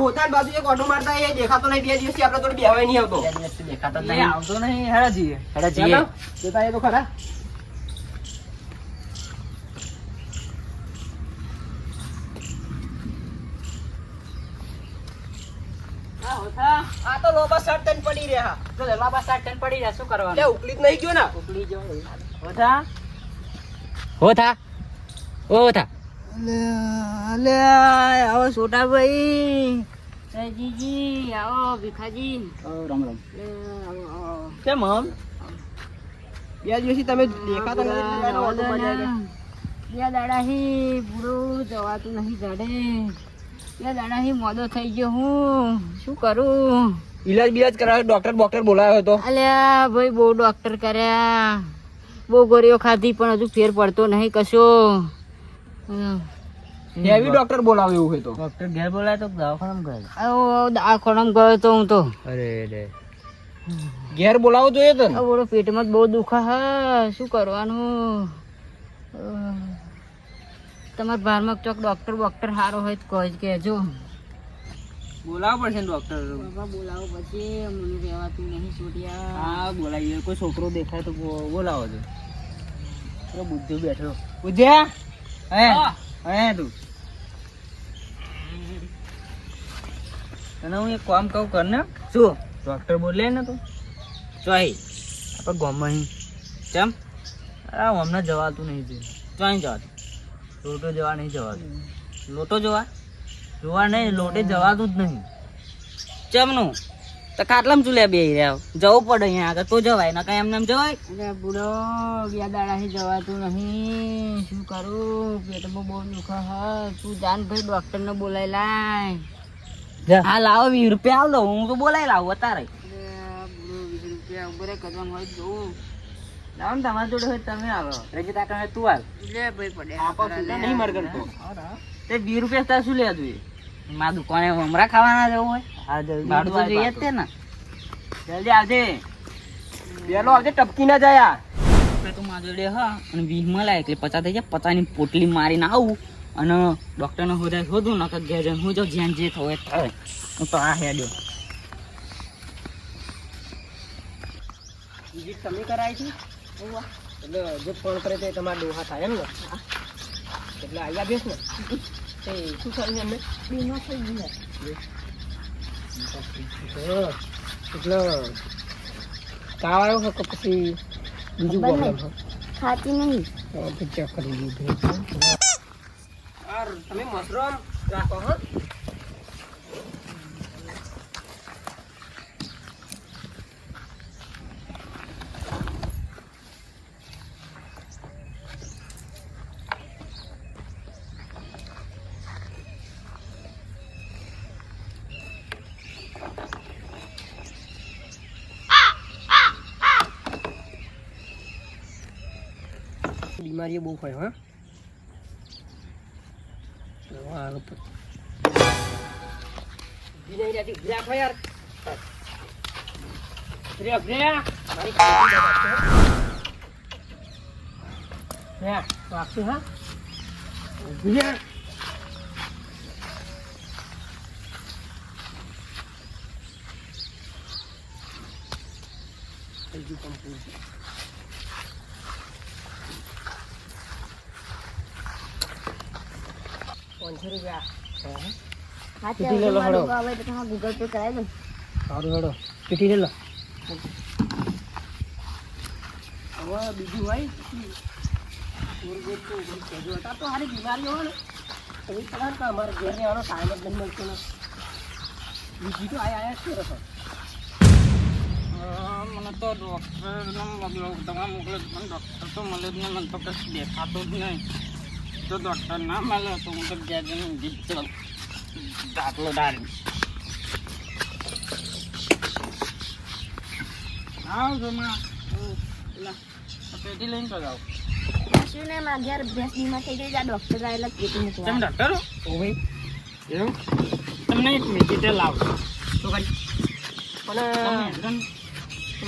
હોતા બાજુ એક ઓટો મારતા એ દેખાતો નહીં. 2 દિવસથી આપણે થોડી બેવાય નહીં આવતો. દેખાતો નહીં, આવતો નહીં. હેડા જઈએ. જોતા એ તો ખરા. આ તો લોબા શર્ટ તન પડી રહ્યા. તો લાંબા સાટ ટન પડી જાય, શું કરવાનું? લે ઉકલી જ નહીં ગયો ને. ઉકલી જો હોતા હોતા હોતા. અલે આવો છોટાભાઈ, જીજી આવો, ભીખાજી રામ રામ. કેમ આમ 2 દિવસથી તમે દેખાતા નથી એટલે કાંઈ ઓટો મારી આવ્યા. 2 દાડાથી બુડો જવાતું નહીં જડે. 2 દાડાથી મોડો થઈ ગયો. હું શું કરું? ઈલાજ બિલાજ કરાવ્યો, ડોક્ટર બોલાવ્યો હતો. અલ્યા ભાઈ બહુ ડોક્ટર કર્યા, બહુ ગોળીઓ ખાધી પણ હજુ ફેર પડતો નહીં કશો. હેવી ડોક્ટર બોલાવ્યો એવું હોય તો. ડોક્ટર ઘેર બોલાય તો દવાખાનામાં ગયો. આવો દવાખાનામાં ગયો તો હું તો. અરે રે, ઘેર બોલાવો જોઈએ તો ને. આ બોલો પેટમાં જ બહુ દુખે હા, શું કરવાનું? તમારા ભારમાં ચોક ડોક્ટર સારો હોય તો કહો જ કહેજો. બોલાવવું પડશે ને ડોક્ટર. બાબા બોલાવો પછી, મને રહેવાતું નહીં છોડ્યા. હા બોલાવીએ, કોઈ છોકરો દેખાય તો બોલાવો છો. પેલો બુદ્ધુ બેઠો. પૂજ્યા હે તું તને હું એક કામ કહું કર ને. શું? ડોક્ટર બોલે ને તું ચોઈ આપણે ગામમાં ચમ અરે હમણાં જવાતું નહીં છે. ચોઈ જવાતું? લોટો જવા નહીં જવાતું. લોટો જોવા નહીં, લોટે જવાતું જ નહીં. ચમનું તો ખાટલામાં ચૂલ્યા બે રહ્યા જવું પડે અહીંયા આગળ તો જવાય, ના કઈ એમને એમ જવાય. અરે બુડો 2 દાડાથી જવાતું નહીં, શું કરું? પેટમાં બહુ દુખે હા. તું જાન ભાઈ ડોક્ટરને બોલાવી લાય. હા લાવો 20 રૂપિયા આવ દો, હું તો બોલાવી લાવું અત્યારે. અરે બુડો 20 રૂપિયા ઉભરે કરવા હોય જોઉં. લાવો ને તમારી જોડે હોય તમે આવો. રજી તાકા તું હાલ લે ભાઈ પડે આપો સુધા નહીં મરગન તો. તે 20 રૂપિયા તાર શું લેવા જોઈએ? મારા દુકાને મમરા ખાવાના જવું હોય. હા જલ્દી ભાડું તો જોઈએ જ તે ને. જલ્દી આવજે. બેલો આવજે, ટપકી ના જાય. તું મારા જોડે હા અને 20 મળે એટલે 50 થઈ જાય. 50 ની પોટલી મારીને આવું અને ડોક્ટરને હોદાય શોધું નકર ઘેર જઈને હું જો જ્યાં જે થવું એ થાય. હું તો આ હેડ્યો. વિઝિટ તમે કરાવી છે એટલે જે ફોન કરે તે તમારા ડોહા થાય એમ ને. એટલે અહીંયા બેસ ને. તે શું થયું એમને? બીમાર થઈ ગયું. એટલે તાવ આવ્યો છે કે પછી બીજું પ્રોબ્લેમ છે? ખાતી નહીં. તો ચેક કરી લીધું. તમે મશરૂમ રાખો હા. બીમારીઓ બહુ હોય હા. ગૂગલ પે કરાવી દો. સારું હેડો ચીઠી લે લો. હવે બીજું હોય તો સારી બીમારીઓ હોય ને તો એ ખબર કે અમારે ઘેર રહેવાનો ટાઈમ જ નહીં મળતો ને. બીજી તો આયા જ કરો છો. મને તો ડોક્ટર દવા મોકલે પણ ડોક્ટર તો મળે જ નહીં. મને તો કશું દેખાતું જ નહીં. તો ડોક્ટર ના મળે તો હું તો ઘેર જઈને દાખલો ડાળી આવ જમા પેટી લઈને તો જાઓ. શું ને મારા ઘેર ભેંસ બીમાર થઈ ગઈ. આ ડોક્ટર આવેલા પેટી મૂકવા. તમે ડોક્ટર હો? ઓ ભાઈ એવું તમને એક મેડિટેલ લાવો તો કરી પણ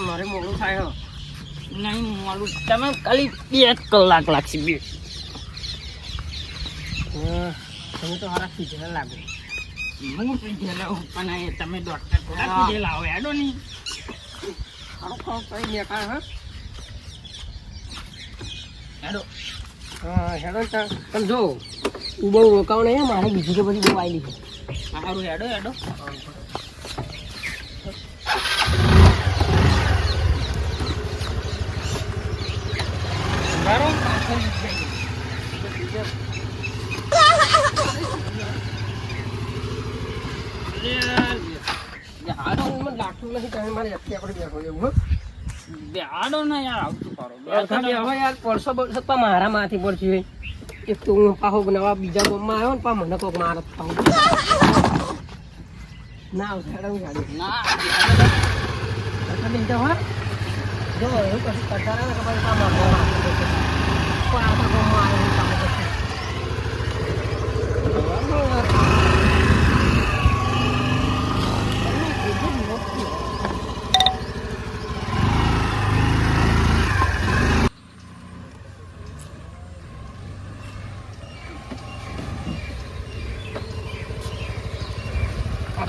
મારે મોડું થાય હો. નહીં મારું તમે ખાલી 2 કલાક લાગશે. 2 તમે તો હારા પીધેલા લાગો. હું પીધેલા હું પણ એ તમે ડોક્ટર થોડા પીધેલા હોય હેડો નહીં હારો ખાવ કઈ નહીં કાંઈ હા. હેડો હા હેડો ને તાર. પણ જો તું બહુ રોકાવ નહીં, મારે બીજી તો બધી બહુ આવેલી છે. સારું હેડો હેડો મારો પાછળ જઈ ગઈ. હાડો મને લાગતું નથી તમે મારે એકથી આપણે બેઠો એવું હો. હાડો ને યાર આવતું કરો યાર તમે હવે યાર પરસો બરસો પા મારા માંથી પડશે. એક તો હું પાહો નવા બીજા ગામમાં આવ્યો ને પા મને કોક મારે પાહો ના આવશે હેડો ગાડી ના બીજા હોય જો એવું કશું કરતા રહે ને કે ભાઈ પા મારે પણ આખા ગામમાં આવ્યો કામ કરશે.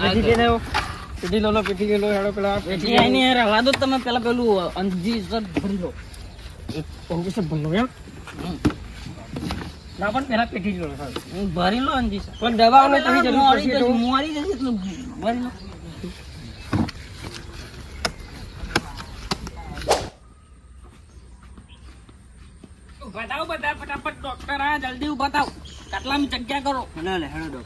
પેટી લો પેટી લો હેડો પેલા પેટી આઈને યાર હવા દો તમે પેલા પેલું અંજી સર ભરી લો અંજી સર ભલો એમ ના પણ પેલા પેટી લો ભરી લો અંજી સર પણ દવાઓને તમે જરૂર પડશે તો મોરી જશે એટલે ભરી લો બતાવો બધા ફટાફટ ડોક્ટર આ જલ્દી ઉભા થાવ કેટલામી જગ્યા કરો લે હેડો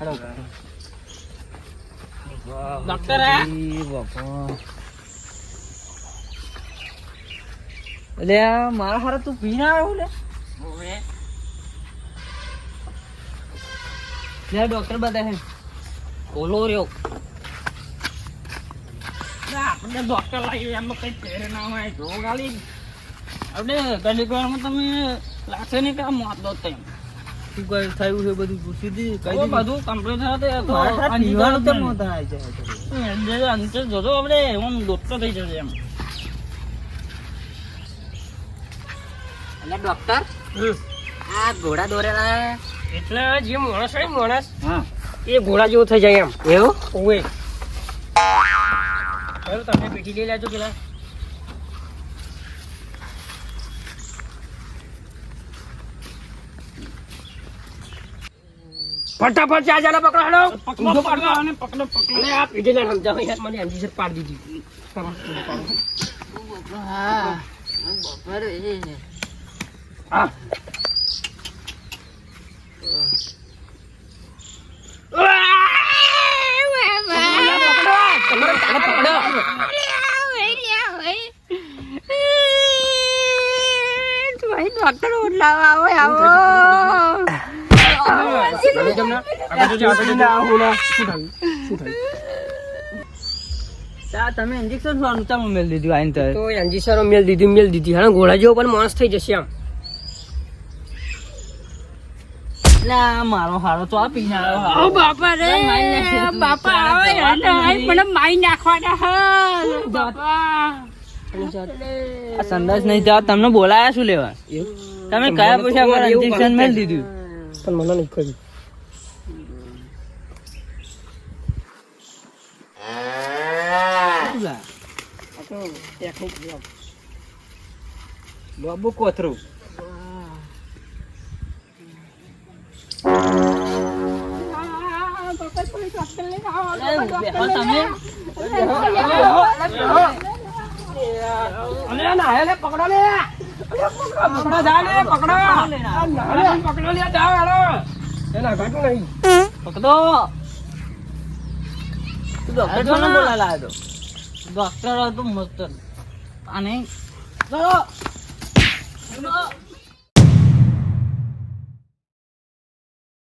ડોક્ટર આ એટલે મારા હારે તું પીને આવ્યો લે લે ડોક્ટર બતાવે ઓલો રહ્યો આપણે ડોક્ટર લાગ્યો એમાં કઈ ફેર ના હોય જો ગાલી આપણે ઘડીક વારમાં તમે લાગશે ને કે મોત દો તેમ શું કઈ થયું છે બધું પૂછી દી કઈ બધું કમ્પ્લીટ થશે તો પીવાનું તો ન થાય છે અંતે જોજો આપણે એમ ડોક્ટર થઈ જશે એમ એટલે ડોક્ટર આ ઘોડા દોરેલા એટલે જે માણસ હોય ને માણસ હા એ ઘોડા જેવો થઈ જાય એમ એવું ઓવે ચાલો તમે પેટી લઈ લેજો પેલા ફટાફટ ચાર જણા પકડો હેડો પકડો પકડો અને પકડો પકડો અને આ પેટી ને સમજાવો યાર મને એમજી સર પાડી દીધી હા બપોરે હા ડોક્ટર ઓટલાવા આવો તમે ઇન્જેક્શન ઊંચામાં મેળ દીધું આઈને તો તો એનજી સર મેલ દીધી હા ઘોડા જેવો પણ માણસ થઈ જશે આમ ના મારો હારો તો આ પીને આવ્યો ઓ બાપા રે બાપા આવે મને માઈ નાખવાના હા બાપા આ સંદાસ નહીં જવા તમને બોલાયા શું લેવા તમે કયા પૈસા પર ઇન્જેક્શન મેળ દીધું પણ મને નહીં કહ્યું બાબુ કોથરું પકડો લે પકડો જા લે પકડો પકડો લે જાઓ હેડો એના ઘાટું નહીં પકડો તું ડોક્ટર કોને બોલાલા હતો ડોક્ટર હતું મસ્ત અને